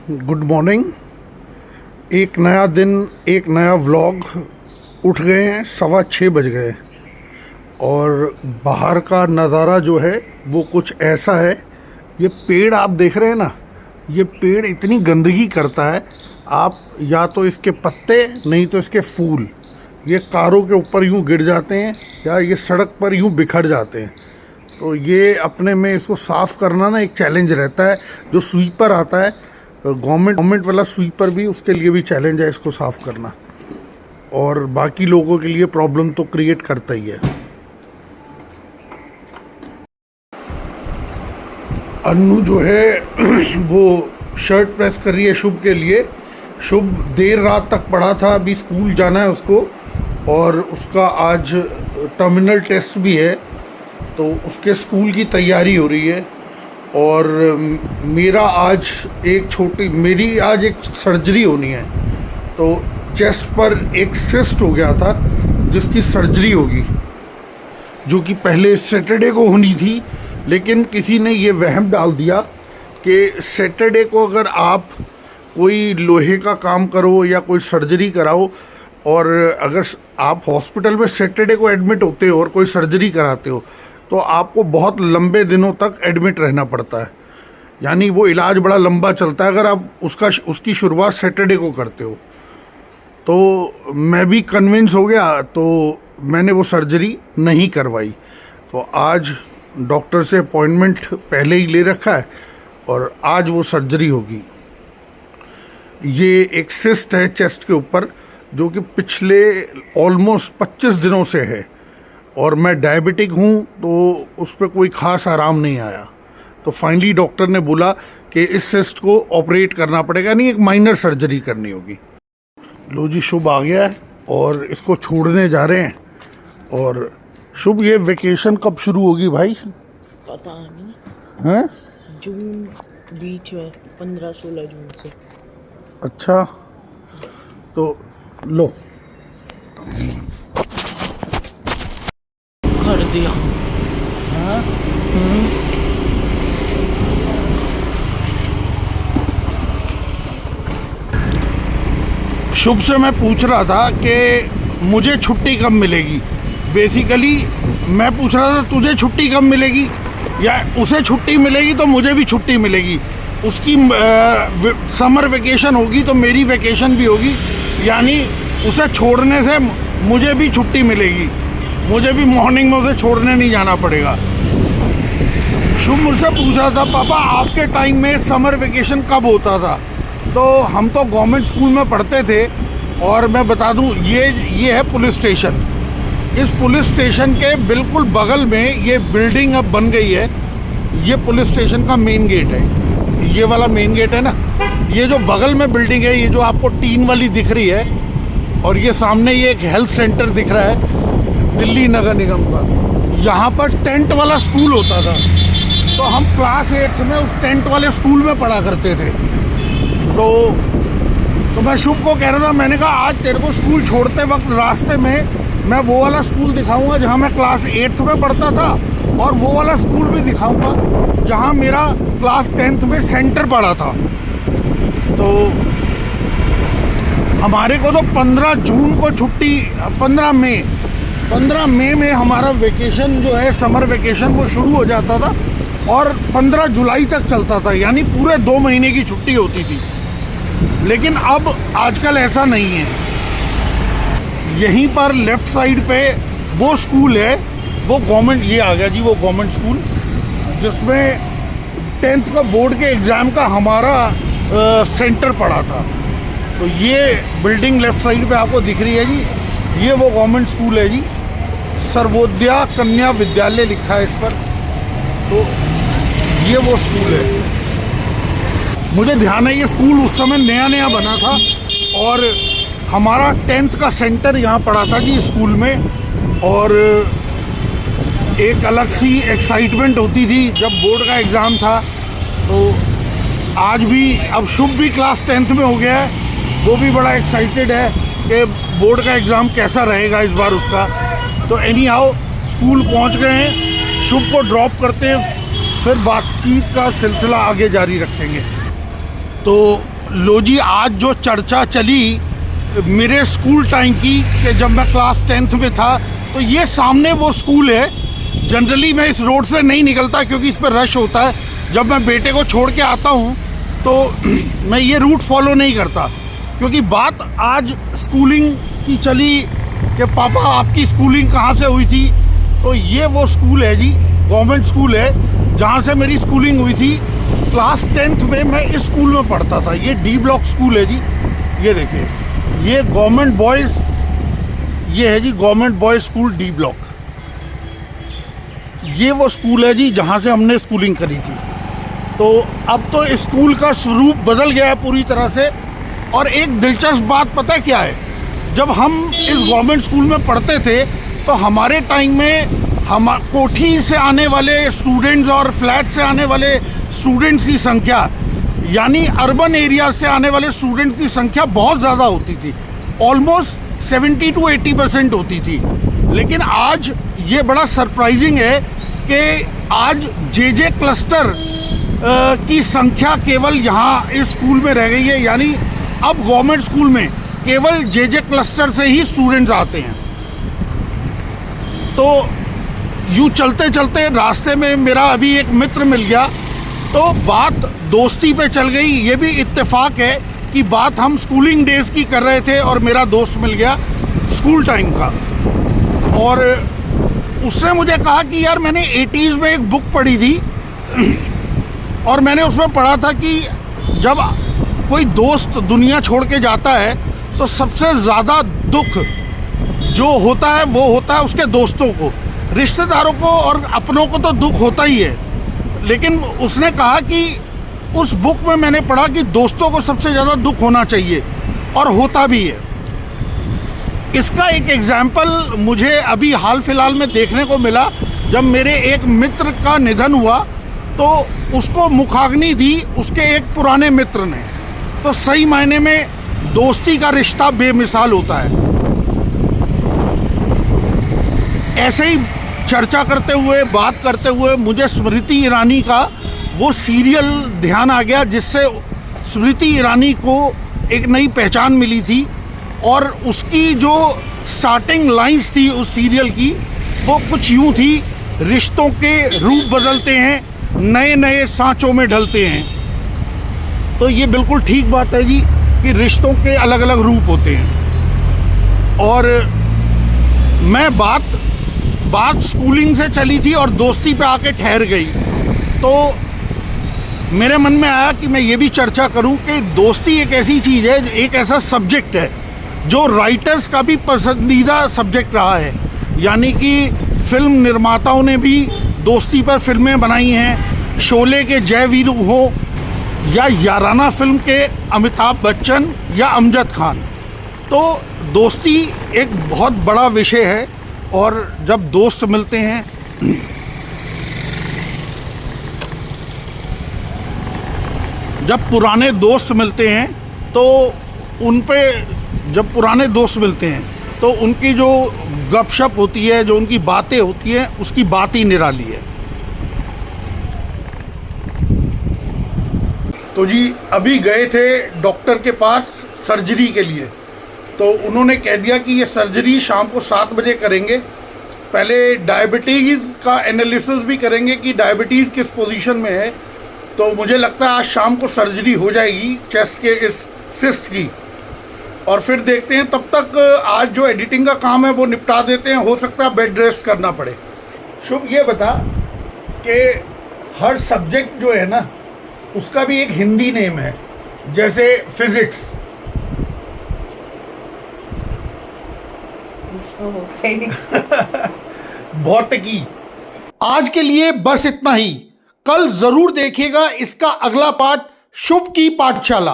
Good morning. एक नया दिन, एक नया व्लॉग। उठ गए हैं, 6:15 बज गए और बाहर का नज़ारा जो है वो कुछ ऐसा है। ये पेड़ आप देख रहे हैं ना, ये पेड़ इतनी गंदगी करता है। आप या तो इसके पत्ते, नहीं तो इसके फूल, ये कारों के ऊपर यूँ गिर जाते हैं या ये सड़क पर यूँ बिखर जाते हैं। तो ये अपने में इसको साफ़ करना ना एक चैलेंज रहता है। जो स्वीपर आता है, गवर्नमेंट वाला स्वीपर, भी उसके लिए भी चैलेंज है इसको साफ़ करना, और बाकी लोगों के लिए प्रॉब्लम तो क्रिएट करता ही है। अन्नू जो है वो शर्ट प्रेस कर रही है शुभ के लिए। शुभ देर रात तक पढ़ा था, अभी स्कूल जाना है उसको, और उसका आज टर्मिनल टेस्ट भी है, तो उसके स्कूल की तैयारी हो रही है। और मेरी आज एक सर्जरी होनी है। तो चेस्ट पर एक सिस्ट हो गया था जिसकी सर्जरी होगी, जो कि पहले सैटरडे को होनी थी, लेकिन किसी ने ये वहम डाल दिया कि सैटरडे को अगर आप कोई लोहे का काम करो या कोई सर्जरी कराओ, और अगर आप हॉस्पिटल में सैटरडे को एडमिट होते हो और कोई सर्जरी कराते हो, तो आपको बहुत लंबे दिनों तक एडमिट रहना पड़ता है। यानी वो इलाज बड़ा लंबा चलता है अगर आप उसकी शुरुआत सैटरडे को करते हो। तो मैं भी कन्विंस हो गया, तो मैंने वो सर्जरी नहीं करवाई। तो आज डॉक्टर से अपॉइंटमेंट पहले ही ले रखा है और आज वो सर्जरी होगी। ये एक सिस्ट है चेस्ट के ऊपर, जो कि पिछले ऑलमोस्ट 25 दिनों से है, और मैं डायबिटिक हूँ, तो उस पर कोई ख़ास आराम नहीं आया। तो फाइनली डॉक्टर ने बोला कि इस सिस्ट को ऑपरेट करना पड़ेगा, नहीं एक माइनर सर्जरी करनी होगी। लो जी, शुभ आ गया है और इसको छोड़ने जा रहे हैं। और शुभ, ये वेकेशन कब शुरू होगी भाई? पता नहीं, हैं? जून बीच में 15-16 जून से। अच्छा, तो लो कर दिया। हाँ? शुभ से मैं पूछ रहा था कि मुझे छुट्टी कब मिलेगी। बेसिकली मैं पूछ रहा था तुझे छुट्टी कब मिलेगी, या उसे छुट्टी मिलेगी तो मुझे भी छुट्टी मिलेगी। उसकी समर वेकेशन होगी तो मेरी वेकेशन भी होगी, यानी उसे छोड़ने से मुझे भी छुट्टी मिलेगी। मुझे भी मॉर्निंग में उसे छोड़ने नहीं जाना पड़ेगा। शुभ मुझसे पूछ रहा था, पापा आपके टाइम में समर वेकेशन कब होता था? तो हम तो गवर्नमेंट स्कूल में पढ़ते थे, और मैं बता दूं, ये है पुलिस स्टेशन। इस पुलिस स्टेशन के बिल्कुल बगल में ये बिल्डिंग अब बन गई है। ये पुलिस स्टेशन का मेन गेट है, ये वाला मेन गेट है ना। ये जो बगल में बिल्डिंग है, ये जो आपको टीन वाली दिख रही है, और ये सामने ये एक हेल्थ सेंटर दिख रहा है दिल्ली नगर निगम का। यहाँ पर टेंट वाला स्कूल होता था, तो हम क्लास 8 में उस टेंट वाले स्कूल में पढ़ा करते थे। तो मैं शुभ को कह रहा था, मैंने कहा आज तेरे को स्कूल छोड़ते वक्त रास्ते में मैं वो वाला स्कूल दिखाऊंगा जहाँ मैं क्लास 8 में पढ़ता था, और वो वाला स्कूल भी दिखाऊंगा जहाँ मेरा क्लास 10th में सेंटर पड़ा था। तो हमारे को तो 15 जून को छुट्टी, 15 मई में हमारा वेकेशन जो है, समर वेकेशन, वो शुरू हो जाता था और 15 जुलाई तक चलता था, यानी पूरे 2 महीने की छुट्टी होती थी। लेकिन अब आजकल ऐसा नहीं है। यहीं पर लेफ्ट साइड पे वो स्कूल है, वो गवर्नमेंट, ये आ गया जी वो गवर्नमेंट स्कूल, जिसमें 10th का बोर्ड के एग्ज़ाम का हमारा सेंटर पड़ा था। तो ये बिल्डिंग लेफ्ट साइड पे आपको दिख रही है जी, ये वो गवर्नमेंट स्कूल है जी, सर्वोदया कन्या विद्यालय लिखा है इस पर। तो ये वो स्कूल है। मुझे ध्यान है ये स्कूल उस समय नया बना था, और हमारा 10th का सेंटर यहाँ पड़ा था जी स्कूल में। और एक अलग सी एक्साइटमेंट होती थी जब बोर्ड का एग्ज़ाम था। तो आज भी, अब शुभ भी क्लास 10th में हो गया है, वो भी बड़ा एक्साइटेड है कि बोर्ड का एग्ज़ाम कैसा रहेगा इस बार उसका। तो एनी हाउ स्कूल पहुँच गए हैं, शुभ को ड्रॉप करते हैं, फिर बातचीत का सिलसिला आगे जारी रखेंगे। तो लो जी, आज जो चर्चा चली मेरे स्कूल टाइम की कि जब मैं क्लास 10th में था, तो ये सामने वो स्कूल है। जनरली मैं इस रोड से नहीं निकलता क्योंकि इस पर रश होता है। जब मैं बेटे को छोड़ के आता हूँ तो मैं ये रूट फॉलो नहीं करता, क्योंकि बात आज स्कूलिंग की चली कि पापा आपकी स्कूलिंग कहाँ से हुई थी। तो ये वो स्कूल है जी, गवर्नमेंट स्कूल है जहाँ से मेरी स्कूलिंग हुई थी। क्लास 10th में मैं इस स्कूल में पढ़ता था। ये डी ब्लॉक स्कूल है जी। ये देखिए, ये गवर्नमेंट बॉयज़, ये है जी government boys school D block. ये वो स्कूल है जी जहाँ से हमने स्कूलिंग करी थी। तो अब तो इस स्कूल का स्वरूप बदल गया है पूरी तरह से। और एक दिलचस्प बात पता है क्या है, जब हम इस गवर्नमेंट स्कूल में पढ़ते थे तो हमारे टाइम में हम कोठी से आने वाले स्टूडेंट्स और फ्लैट से आने वाले स्टूडेंट्स की संख्या, यानी अर्बन एरिया से आने वाले स्टूडेंट्स की संख्या बहुत ज़्यादा होती थी। ऑलमोस्ट 70 to 80% होती थी। लेकिन आज ये बड़ा सरप्राइजिंग है कि आज जे क्लस्टर की संख्या केवल यहाँ इस स्कूल में रह गई है। यानी अब गवर्नमेंट स्कूल में केवल जे क्लस्टर से ही स्टूडेंट्स आते हैं। तो यूँ चलते चलते रास्ते में मेरा अभी एक मित्र मिल गया, तो बात दोस्ती पे चल गई। ये भी इत्तेफाक है कि बात हम स्कूलिंग डेज की कर रहे थे और मेरा दोस्त मिल गया स्कूल टाइम का। और उसने मुझे कहा कि यार मैंने 80s में एक बुक पढ़ी थी और मैंने उसमें पढ़ा था कि जब कोई दोस्त दुनिया छोड़ के जाता है तो सबसे ज़्यादा दुख जो होता है वो होता है उसके दोस्तों को। रिश्तेदारों को और अपनों को तो दुख होता ही है, लेकिन उसने कहा कि उस बुक में मैंने पढ़ा कि दोस्तों को सबसे ज़्यादा दुख होना चाहिए, और होता भी है। इसका एक एग्जाम्पल मुझे अभी हाल फिलहाल में देखने को मिला। जब मेरे एक मित्र का निधन हुआ तो उसको मुखाग्नि दी उसके एक पुराने मित्र ने। तो सही मायने में दोस्ती का रिश्ता बेमिसाल होता है। ऐसे ही चर्चा करते हुए, बात करते हुए मुझे स्मृति ईरानी का वो सीरियल ध्यान आ गया, जिससे स्मृति ईरानी को एक नई पहचान मिली थी। और उसकी जो स्टार्टिंग लाइंस थी उस सीरियल की, वो कुछ यूँ थी, रिश्तों के रूप बदलते हैं, नए नए सांचों में ढलते हैं। तो ये बिल्कुल ठीक बात है जी कि रिश्तों के अलग अलग रूप होते हैं। और मैं बात स्कूलिंग से चली थी और दोस्ती पे आके ठहर गई। तो मेरे मन में आया कि मैं ये भी चर्चा करूं कि दोस्ती एक ऐसी चीज़ है, एक ऐसा सब्जेक्ट है जो राइटर्स का भी पसंदीदा सब्जेक्ट रहा है। यानी कि फिल्म निर्माताओं ने भी दोस्ती पर फिल्में बनाई हैं। शोले के जय वीरू हो या याराना फिल्म के अमिताभ बच्चन या अमजद खान, तो दोस्ती एक बहुत बड़ा विषय है। और जब दोस्त मिलते हैं, जब पुराने दोस्त मिलते हैं तो जब पुराने दोस्त मिलते हैं तो उनकी जो गपशप होती है, जो उनकी बातें होती हैं, उसकी बात ही निराली है। तो जी अभी गए थे डॉक्टर के पास सर्जरी के लिए, तो उन्होंने कह दिया कि ये सर्जरी शाम को 7 बजे करेंगे। पहले डायबिटीज़ का एनालिसिस भी करेंगे कि डायबिटीज़ किस पोजीशन में है। तो मुझे लगता है आज शाम को सर्जरी हो जाएगी चेस्ट के इस सिस्ट की, और फिर देखते हैं। तब तक आज जो एडिटिंग का काम है वो निपटा देते हैं। हो सकता है बेड रेस्ट करना पड़े। शुभ, ये बता कि हर सब्जेक्ट जो है ना उसका भी एक हिंदी नेम है, जैसे फिजिक्स। भौतिकी। आज के लिए बस इतना ही। कल जरूर देखिएगा इसका अगला पार्ट, शुभ की पाठशाला।